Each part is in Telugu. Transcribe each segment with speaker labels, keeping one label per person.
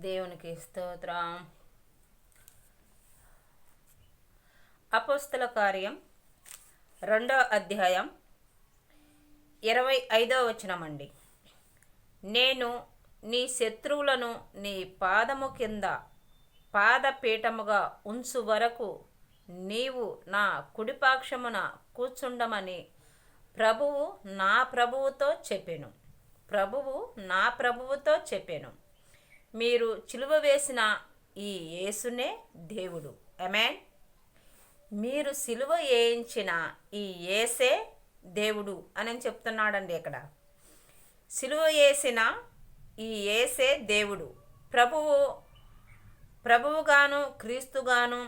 Speaker 1: దేవునికి స్తోత్రం. అపోస్తల కార్యం 2వ అధ్యాయం 25వ వచనమండి. నేను నీ శత్రువులను నీ పాదము కింద పాదపీఠముగా ఉంచు వరకు నీవు నా కుడిపాక్షమున కూర్చుండమని ప్రభువు నా ప్రభువుతో చెప్పెను. మీరు చిలువ వేసిన ఈ యేసునే దేవుడు. ఆమేన్. మీరు సిలువ వేయించిన ఈ యేసే దేవుడు అని చెప్తున్నాడండి. ఇక్కడ సిలువ వేసిన ఈ యేసే దేవుడు, ప్రభువుగాను క్రీస్తుగాను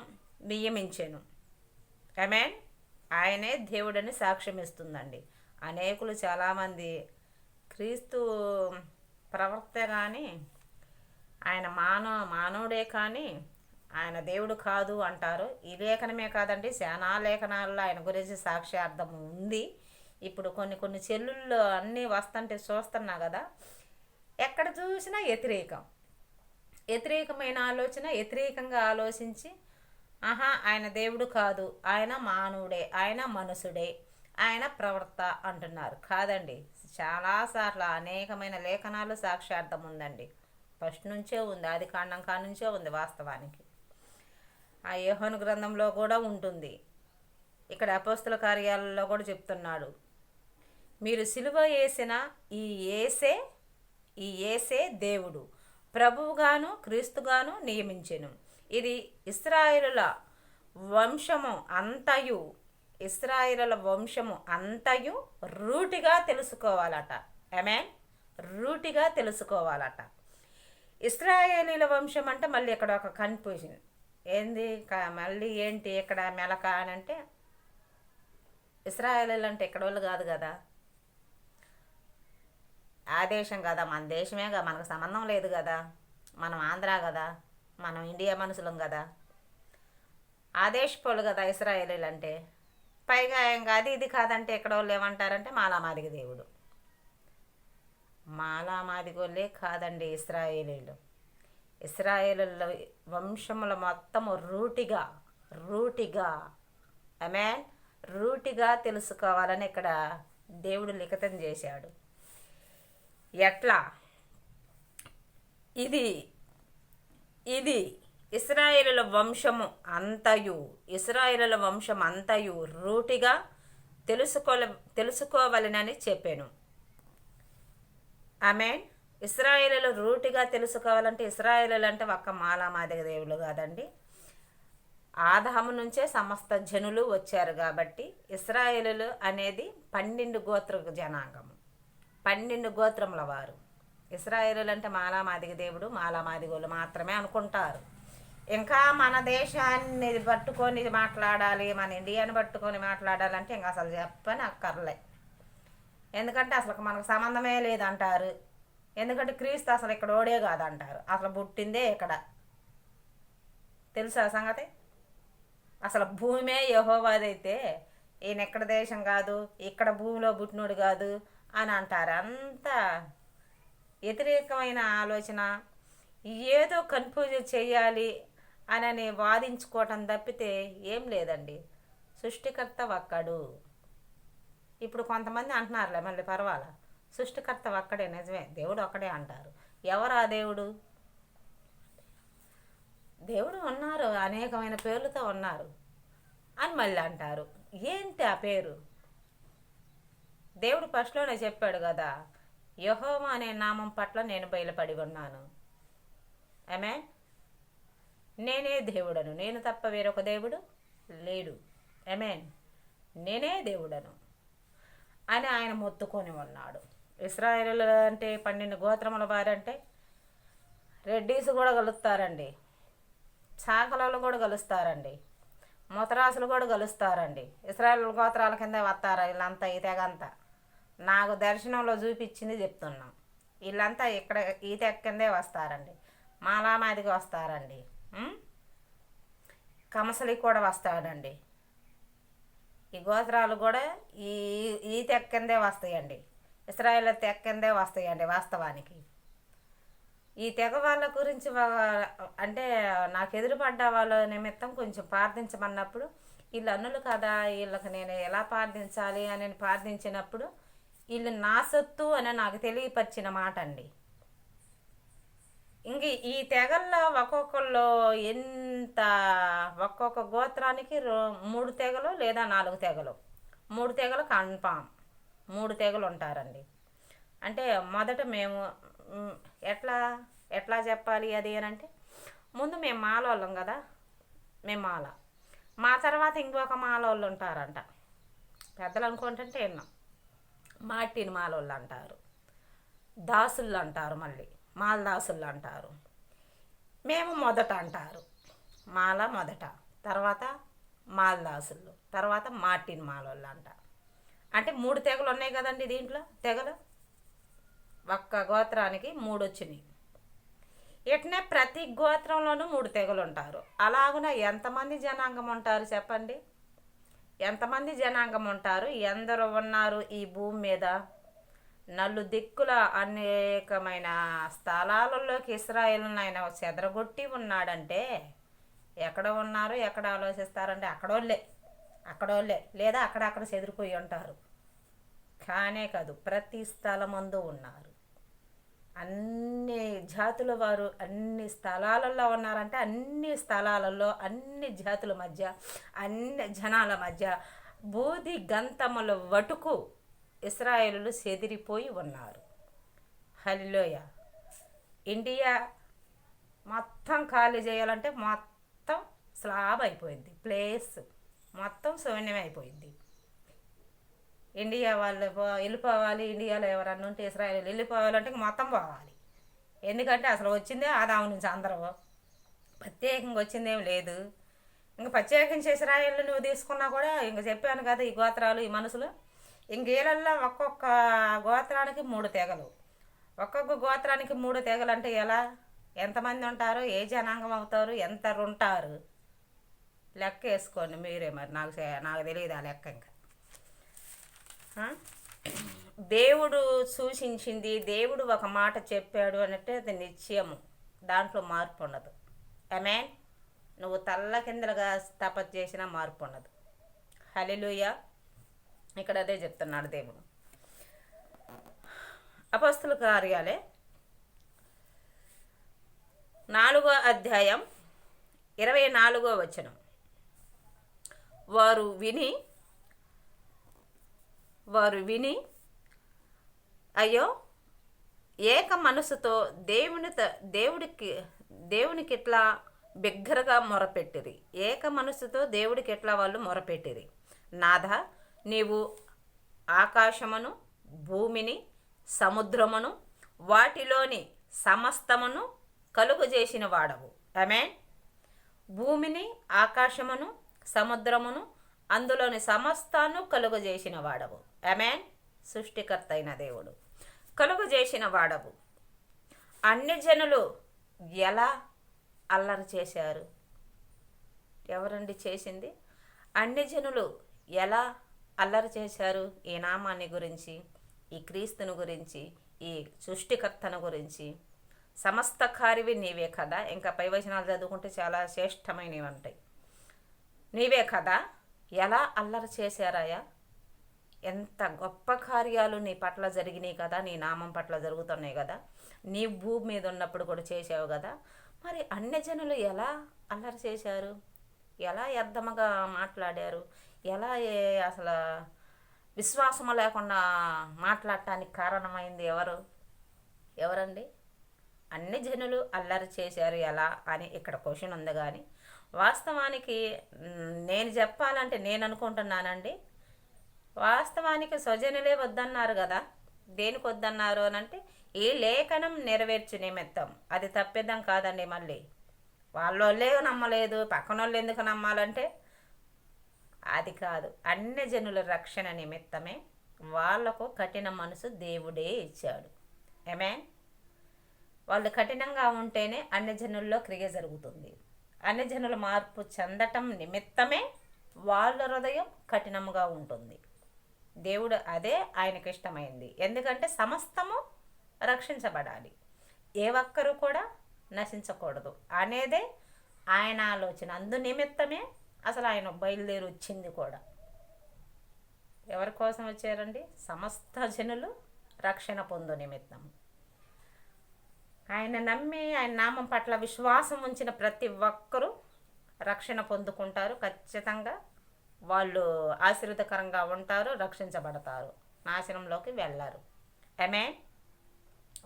Speaker 1: నియమించెను. ఆమేన్. ఆయనే దేవుడని సాక్ష్యం ఇస్తుందండి. అనేకులు చాలామంది క్రీస్తు ప్రవక్త కానీ ఆయన మానవుడే కానీ ఆయన దేవుడు కాదు అంటారు. ఈ లేఖనమే కాదండి, చాలా లేఖనాల్లో ఆయన గురించి సాక్ష్యార్థం ఉంది. ఇప్పుడు కొన్ని చెల్లుల్లో అన్నీ వస్తుంటే చూస్తున్నా కదా, ఎక్కడ చూసినా వ్యతిరేకమైన ఆలోచన, వ్యతిరేకంగా ఆలోచించి ఆయన దేవుడు కాదు, ఆయన మానవుడే, ఆయన మనుషుడే, ఆయన ప్రవక్త అంటున్నారు. కాదండి, చాలాసార్లు అనేకమైన లేఖనాలు సాక్ష్యార్థం ఉందండి. ఫస్ట్ నుంచే ఉంది, ఆది కాండం నుంచే ఉంది. వాస్తవానికి ఆ యోహాను గ్రంథంలో కూడా ఉంటుంది. ఇక్కడ అపోస్తల కార్యాలలో కూడా చెప్తున్నాడు, మీరు సిలువ వేసిన ఈ యేసే దేవుడు, ప్రభువుగాను క్రీస్తుగాను నియమించెను. ఇది ఇశ్రాయేలుల వంశము అంతయు రూటిగా తెలుసుకోవాలట. ఆమేన్. రూటిగా తెలుసుకోవాలట. ఇశ్రాయేలీల వంశం అంటే మళ్ళీ ఇక్కడ ఒక కన్ఫ్యూజన్ ఏంది, మళ్ళీ ఏంటి ఇక్కడ మెలక అని అంటే, ఇశ్రాయేలీలు అంటే ఇక్కడ వాళ్ళు కాదు కదా, ఆ దేశం కదా, మన దేశమే కదా, మనకు సంబంధం లేదు కదా, మనం ఆంధ్ర కదా, మనం ఇండియా మనుషులం కదా, ఆ దేశపోళ్ళు కదా ఇశ్రాయేలీలు అంటే. పైగా ఏం కాదు ఇది కాదంటే ఎక్కడ వాళ్ళు ఏమంటారంటే మాలామాదిగ దేవుడు. మాలామాదిగోళ్ళే కాదండి ఇశ్రాయేలీలు. ఇశ్రాయేలుల వంశముల మొత్తము రూటిగా ఆమేన్, రూటిగా తెలుసుకోవాలని ఇక్కడ దేవుడు లిఖితం చేశాడు. ఎట్లా ఇది ఇశ్రాయేలుల వంశం అంతయు రూటిగా తెలుసుకోవాలని చెప్పాను. ఆమేన్. ఇశ్రాయేలులు రూటిగా తెలుసుకోవాలంటే, ఇశ్రాయేలులు అంటే ఒక్క మాలామాదిగ దేవుళ్ళు కాదండి, ఆదాము నుంచే సమస్త జనులు వచ్చారు కాబట్టి ఇశ్రాయేలులు అనేది 12 గోత్ర జనాంగము, 12 గోత్రముల వారు. ఇశ్రాయేలులు అంటే మాలామాదిగ దేవుడు, మాలామాదిగోళ్ళు మాత్రమే అనుకుంటారు. ఇంకా మన దేశాన్ని పట్టుకొని మాట్లాడాలి, మన ఇండియాని పట్టుకొని మాట్లాడాలంటే ఇంకా అసలు చెప్పని అక్కర్లే. ఎందుకంటే అసలు మనకు సంబంధమే లేదంటారు. ఎందుకంటే క్రీస్తు అసలు ఇక్కడ ఓడే కాదంటారు. అసలు పుట్టిందే ఇక్కడ, తెలుసా సంగతి? అసలు భూమే యెహోవాదైతే ఈయన ఎక్కడ దేశం కాదు, ఇక్కడ భూమిలో పుట్టినోడు కాదు అని అంటారు. అంత వ్యతిరేకమైన ఆలోచన, ఏదో కన్ఫ్యూజ్ చేయాలి అని వాదించుకోవటం తప్పితే ఏం లేదండి. సృష్టికర్త ఒక్కడు. ఇప్పుడు కొంతమంది అంటున్నారులే, మళ్ళీ పర్వాలా, సృష్టికర్త ఒక్కడే, నిజమే, దేవుడు ఒక్కడే అంటారు. ఎవరు ఆ దేవుడు? దేవుడు ఉన్నారు, అనేకమైన పేర్లతో ఉన్నారు అని మళ్ళీ అంటారు. ఏంటి ఆ పేరు? దేవుడు ఫస్ట్లోనే చెప్పాడు కదా, యెహోవా అనే నామం పట్ల నేను బయలుపడి ఉన్నాను. ఆమేన్. నేనే దేవుడను, నేను తప్ప వేరొక దేవుడు లేడు. ఆమేన్. నేనే దేవుడను అని ఆయన మొత్తుకొని ఉన్నాడు. ఇశ్రాయేలు అంటే 12 గోత్రముల వారంటే రెడ్డీస్ కూడా కలుస్తారండి, చాకలలో కూడా కలుస్తారండి, ముతరాసులు కూడా కలుస్తారండి. ఇశ్రాయేలు గోత్రాల కింద వస్తారు వీళ్ళంతా. ఈ తెగంతా నాకు దర్శనంలో చూపించింది చెప్తున్నాం. వీళ్ళంతా ఇక్కడ ఈ తెగ కిందే వస్తారండి. మాలామాదికి వస్తారండి, కమసలి కూడా వస్తాడండి. ఈ గోత్రాలు కూడా ఈ తెగ కిందే వస్తాయండి, ఇశ్రాయేలు తెగ కిందే వస్తాయండి వాస్తవానికి. ఈ తెగ వాళ్ళ గురించి అంటే నాకు ఎదురుపడ్డ వాళ్ళ నిమిత్తం కొంచెం ప్రార్థించమన్నప్పుడు వీళ్ళు అన్నులు కదా, వీళ్ళకి నేను ఎలా ప్రార్థించాలి అని ప్రార్థించినప్పుడు వీళ్ళు నా సొత్తు అని నాకు తెలియపరిచిన మాట అండి. ఇంక ఈ తెగల్లో ఒక్కొక్కళ్ళు ఎంత, ఒక్కొక్క గోత్రానికి 3 తెగలు లేదా 4 తెగలు, 3 తెగలు కన్ఫామ్, 3 తెగలు ఉంటారండి. అంటే మొదట మేము ఎట్లా ఎట్లా చెప్పాలి అది అని అంటే, ముందు మేము మాలోళ్ళం కదా, మేము మా తర్వాత ఇంకొక మాలోళ్ళు ఉంటారంట. పెద్దలు అనుకుంటుంటే విన్నాం, మార్టిన్ మాలోళ్ళు అంటారు, దాసుళ్ళు అంటారు, మళ్ళీ మాలదాసుళ్ళు అంటారు. మేము మొదట అంటారు, మాల మొదట, తర్వాత మాలదాసుళ్ళు, తర్వాత మార్టిన్ మాలోళ్ళు అంట. అంటే 3 తెగలు ఉన్నాయి కదండి దీంట్లో. తెగలు ఒక్క గోత్రానికి 3 వచ్చినాయి. ఇట్నే ప్రతి గోత్రంలోనూ 3 తెగలు ఉంటారు. అలాగున ఎంతమంది జనాంగం ఉంటారు చెప్పండి? ఎంతమంది జనాంగం ఉంటారు? ఎందరో ఉన్నారు ఈ భూమి మీద. నలుదిక్కుల అనేకమైన స్థలాలలోకి ఇశ్రాయేలును ఆయన చెదరగొట్టి ఉన్నాడంటే ఎక్కడ ఉన్నారు, ఎక్కడ ఆలోచిస్తారంటే అక్కడోళ్ళే లేదా అక్కడక్కడ చెదిరిపోయి ఉంటారు. కానే కాదు, ప్రతి స్థలమందు ఉన్నారు. అన్ని జాతుల వారు అన్ని స్థలాలలో ఉన్నారంటే అన్ని స్థలాలలో, అన్ని జాతుల మధ్య, అన్ని జనాల మధ్య బూది గంతముల వటుకు ఇశ్రాయేలులు చెదిరిపోయి ఉన్నారు. హల్లెలూయా. ఇండియా మొత్తం ఖాళీ చేయాలంటే మొత్తం స్లాబ్ అయిపోయింది, ప్లేస్ మొత్తం శూన్యమైపోయింది. ఇండియా వాళ్ళు వెళ్ళిపోవాలి, ఇండియాలో ఎవరన్నా ఉంటే ఇశ్రాయేలు వెళ్ళిపోవాలంటే మొత్తం పోవాలి. ఎందుకంటే అసలు వచ్చిందే ఆదాము నుంచి, అందరూ ప్రత్యేకంగా వచ్చిందేం లేదు. ఇంక ప్రత్యేకించి ఇశ్రాయేలు నువ్వు తీసుకున్నా కూడా ఇంక చెప్పాను కదా, ఈ గోత్రాలు, ఈ మనుషులు, ఇంకేళ్ళల్లో ఒక్కొక్క గోత్రానికి 3 తెగలు. ఒక్కొక్క గోత్రానికి 3 తెగలు అంటే ఎలా, ఎంతమంది ఉంటారు, ఏ జనాంగం అవుతారు, ఎంత ఉంటారు లెక్క వేసుకోండి మీరే. మరి నాకు తెలియదు ఆ లెక్క. ఇంకా దేవుడు సూచించింది, దేవుడు ఒక మాట చెప్పాడు అంటే అది నిశ్చయము, దాంట్లో మార్పు ఉండదు. ఆమేన్. నువ్వు తల్ల కిందలుగా తపస్సు చేసినా మార్పు ఉండదు. హల్లెలూయా. ఇక్కడ అదే చెప్తున్నాడు దేవుడు. అపొస్తలుల కార్యాలే 4వ అధ్యాయం 24వ వచనం. వారు విని అయ్యో ఏక మనసుతో దేవునికి ఇట్లా బిగ్గరగా మొరపెట్టిరి. ఏక మనసుతో దేవుడికి ఎట్లా వాళ్ళు మొరపెట్టిరి. నాథ, నీవు ఆకాశమును, భూమిని, సముద్రమును, వాటిలోని సమస్తమును కలుగజేసిన వాడవు. ఆమేన్. భూమిని, ఆకాశమును, సముద్రమును, అందులోని సమస్తాను కలుగజేసిన వాడవు. ఆమేన్. సృష్టికర్త అయిన దేవుడు, కలుగజేసిన వాడవు. అన్ని జనులు ఎలా అల్లరి చేశారు? ఎవరండి చేసింది? అన్ని జనులు ఎలా అల్లరి చేశారు? ఈ నామాన్ని గురించి, ఈ క్రీస్తుని గురించి, ఈ సృష్టికర్తను గురించి. సమస్త కార్యవి నీవే కదా. ఇంకా పై వచనాలు చదువుకుంటే చాలా శ్రేష్టమైనవి ఉంటాయి. నీవే కదా. ఎలా అల్లరి చేశారాయా? ఎంత గొప్ప కార్యాలు నీ పట్ల జరిగినాయి కదా, నీ నామం పట్ల జరుగుతున్నాయి కదా, నీ భూమి మీద ఉన్నప్పుడు కూడా చేసావు కదా. మరి అన్ని జనులు ఎలా అల్లరి చేశారు? ఎలా వ్యర్థముగా మాట్లాడారు? ఎలా అసలు విశ్వాసము లేకుండా మాట్లాడటానికి కారణమైంది ఎవరండి? అన్ని జనులు అల్లరి చేశారు ఎలా అని ఇక్కడ క్వశ్చన్ ఉంది. కానీ వాస్తవానికి నేను చెప్పాలంటే నేను అనుకుంటున్నానండి, వాస్తవానికి స్వజనులే వద్దన్నారు కదా. దేనికి వద్దన్నారు అని అంటే ఈ లేఖనం నెరవేర్చు నిమిత్తం. అది తప్పిదం కాదండి. మళ్ళీ వాళ్ళే నమ్మలేదు, పక్కన వాళ్ళు ఎందుకు నమ్మాలంటే అది కాదు. అన్ని జనుల రక్షణ నిమిత్తమే వాళ్లకు కఠిన మనసు దేవుడే ఇచ్చాడు. ఆమేన్. వాళ్ళు కఠినంగా ఉంటేనే అన్ని జనుల్లో క్రియ జరుగుతుంది. అన్ని జనుల మార్పు చెందటం నిమిత్తమే వాళ్ళ హృదయం కఠినంగా ఉంటుంది. దేవుడు అదే ఆయనకు ఇష్టమైంది. ఎందుకంటే సమస్తము రక్షించబడాలి. ఏ ఒక్కరు కూడా నశించకూడదు అనేదే ఆయన ఆలోచన. అందు నిమిత్తమే అసలు ఆయన బయలుదేరి వచ్చింది కూడా. ఎవరి కోసం వచ్చారండి? సమస్త జనులు రక్షణ పొందు నిమిత్తం. ఆయన నమ్మి ఆయన నామం పట్ల విశ్వాసం ఉంచిన ప్రతి ఒక్కరూ రక్షణ పొందుకుంటారు. ఖచ్చితంగా వాళ్ళు ఆశీర్వదకరంగా ఉంటారు, రక్షించబడతారు, నాశనంలోకి వెళ్ళారు. ఆమేన్.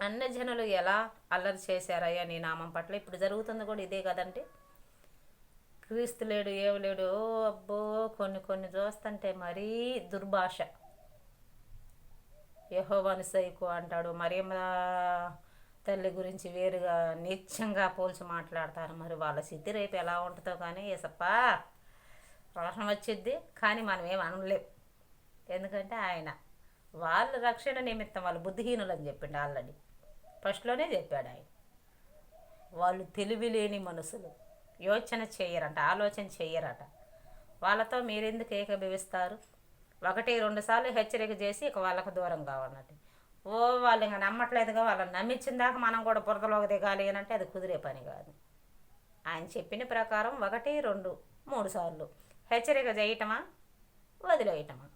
Speaker 1: అన్ని జనులు ఎలా అల్లరి చేశారయ్యా నీ నామం పట్ల, ఇప్పుడు జరుగుతుంది కూడా ఇదే కదండి. క్రీస్తు లేడు, ఏమి లేడు, అబ్బో కొన్ని చూస్తుంటే మరీ దుర్భాష. యెహోవాను సైకో అంటాడు, మరియమ్మ తల్లి గురించి వేరుగా నీచంగా పోల్చి మాట్లాడతారు. మరి వాళ్ళ స్థితి రేపు ఎలా ఉంటుందో కానీ ఏసప్పా రోషం వచ్చిద్ది. కానీ మనం ఏం అనలేం, ఎందుకంటే ఆయన వాళ్ళ రక్షణ నిమిత్తం వాళ్ళు బుద్ధిహీనులు అని చెప్పిండు ఆల్రెడీ, ఫస్ట్లోనే చెప్పాడు ఆయన. వాళ్ళు తెలివి లేని మనుషులు, యోచన చేయరంట, ఆలోచన చెయ్యరట. వాళ్ళతో మీరెందుకు ఏకీభవిస్తారు? 1-2 సార్లు హెచ్చరిక చేసి ఇక వాళ్ళకు దూరం కావాలన్నట్టు. వాళ్ళు ఇంకా నమ్మట్లేదుగా, వాళ్ళని నమ్మించిన దాకా మనం కూడా బురదలోకి దిగాలి అని అంటే అది కుదిరే పని కాదు. ఆయన చెప్పిన ప్రకారం 1, 2, 3 సార్లు హెచ్చరిక చేయటమా, వదిలేయటమా?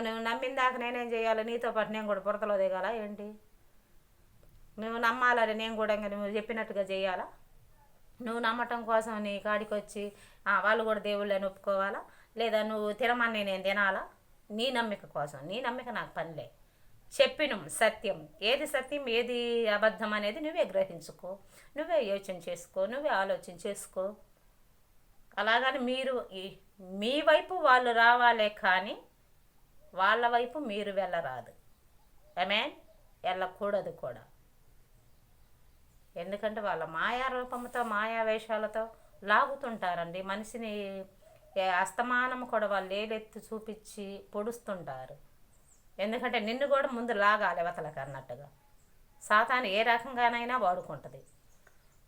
Speaker 1: నువ్వు నమ్మిన దాకా నేనేం చేయాలి? నీతో పాటు నేను కూడా బురదలో దిగాలా ఏంటి? నువ్వు నమ్మాలని నేను కూడా ఇంకా నువ్వు చెప్పినట్టుగా చేయాలా? నువ్వు నమ్మటం కోసం నీ కాడికి వచ్చి వాళ్ళు కూడా దేవుళ్ళని ఒప్పుకోవాలా? లేదా నువ్వు తినమని నేను తినాలా? నీ నమ్మిక కోసం. నీ నమ్మిక నాకు పనిలే. చెప్పిన సత్యం ఏది సత్యం ఏది అబద్ధం అనేది నువ్వే గ్రహించుకో, నువ్వే యోచన చేసుకో, నువ్వే ఆలోచన చేసుకో. అలాగని మీరు మీ వైపు వాళ్ళు రావాలే కానీ వాళ్ళ వైపు మీరు వెళ్ళరాదు. ఆమేన్. వెళ్ళకూడదు కూడా. ఎందుకంటే వాళ్ళ మాయా రూపంతో మాయా వేషాలతో లాగుతుంటారండి మనిషిని. అస్తమానం కూడా వాళ్ళు ఏలెత్తి చూపించి పొడుస్తుంటారు. ఎందుకంటే నిన్ను కూడా ముందు లాగాలి అవతలకు అన్నట్టుగా. సాతాను ఏ రకంగానైనా వాడుకుంటుంది.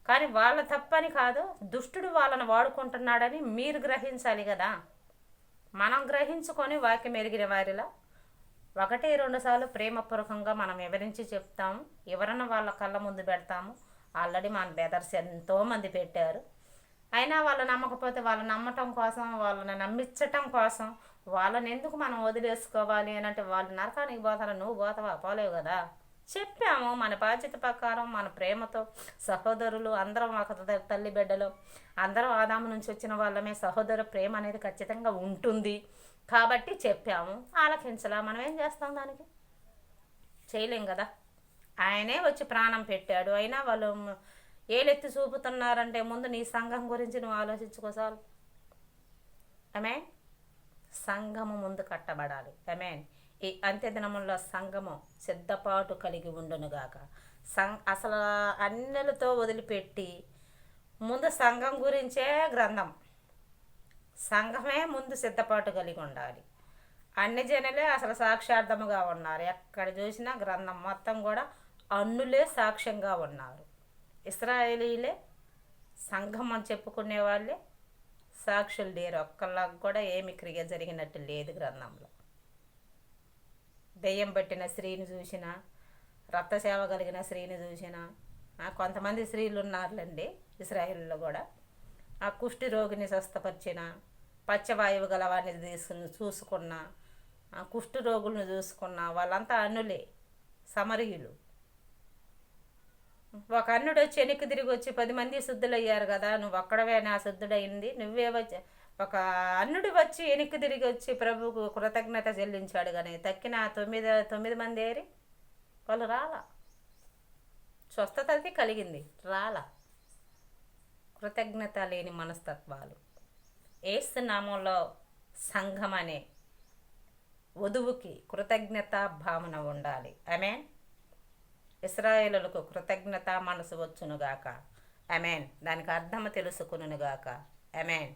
Speaker 1: కానీ వాళ్ళ తప్పని కాదు, దుష్టుడు వాళ్ళని వాడుకుంటున్నాడని మీరు గ్రహించాలి కదా. మనం గ్రహించుకొని వాక్యం ఎరిగిన వారిలా 1-2 సార్లు ప్రేమపూర్వకంగా మనం వివరించి చెప్తాము. ఎవరన్నా వాళ్ళ కళ్ళ ముందు పెడతాము. ఆల్రెడీ మన బెదర్స్ ఎంతోమంది పెట్టారు. అయినా వాళ్ళు నమ్మకపోతే వాళ్ళు నమ్మటం కోసం, వాళ్ళని నమ్మించటం కోసం వాళ్ళని ఎందుకు మనం వదిలేసుకోవాలి అని అంటే వాళ్ళు నరకానికి పోతారా? నువ్వు పోతావా? పోలేవు కదా. చెప్పాము మన బాధ్యత ప్రకారం, మన ప్రేమతో సహోదరులు అందరం ఒక తల్లి బిడ్డలు అందరం ఆదాము నుంచి వచ్చిన వాళ్ళమే. సహోదర ప్రేమ అనేది ఖచ్చితంగా ఉంటుంది కాబట్టి చెప్పాము. ఆలకించలా, మనం ఏం చేస్తాం? దానికి చేయలేం కదా. ఆయనే వచ్చి ప్రాణం పెట్టాడు. అయినా వాళ్ళు ఏలెత్తి చూపుతున్నారంటే ముందు నీ సంఘం గురించి నువ్వు ఆలోచించుకోసాలు. ఆమేన్. సంఘము ముందు కట్టబడాలి. ఆమేన్. ఈ అంత్యదినముల్లో సంఘము సిద్ధపాటు కలిగి ఉండునుగాక. అసలు అన్యులతో వదిలిపెట్టి ముందు సంఘం గురించే గ్రంథం. సంఘమే ముందు సిద్ధపాటు కలిగి ఉండాలి. అన్ని జనులే అసలు సాక్ష్యార్థముగా ఉన్నారు. ఎక్కడ చూసినా గ్రంథం మొత్తం కూడా అన్నులే సాక్ష్యంగా ఉన్నారు. ఇశ్రాయేలీలే సంఘం అని చెప్పుకునే వాళ్ళే సాక్షులు లేరు. ఒక్కళ్ళకు కూడా ఏమి క్రియ జరిగినట్టు లేదు గ్రంథంలో. దెయ్యం పట్టిన స్త్రీని చూసినా, రక్తసేవ కలిగిన స్త్రీని చూసినా, కొంతమంది స్త్రీలు ఉన్నారులేండి ఇశ్రాయేల్లో కూడా. ఆ కుష్టి రోగిని స్వస్థపరిచిన, పచ్చవాయువు గలవాన్ని చూసుకున్న, కుష్టి రోగులను చూసుకున్న వాళ్ళంతా అన్నులే, సమరయులు. ఒక అన్నుడు వచ్చి వెనక్కి తిరిగి వచ్చి 10 మంది శుద్ధులయ్యారు కదా, నువ్వు ఒక్కడవే నా శుద్ధుడైంది, నువ్వే వచ్చి. ఒక అన్నుడు వచ్చి వెనక్కి తిరిగి వచ్చి ప్రభువుకు కృతజ్ఞత చెల్లించాడు. కానీ తక్కిన 9 మంది ఏరి వాళ్ళు రాలా. స్వస్థత అయితే కలిగింది, రాలా. కృతజ్ఞత లేని మనస్తత్వాలు. యేసు నామంలో సంఘం అనే వధువుకి కృతజ్ఞత భావన ఉండాలి. ఆమేన్. ఇశ్రాయేలులకు కృతజ్ఞత మనసు వచ్చునుగాక. ఆమేన్. దానికి అర్థము తెలుసుకునుగాక. ఆమేన్.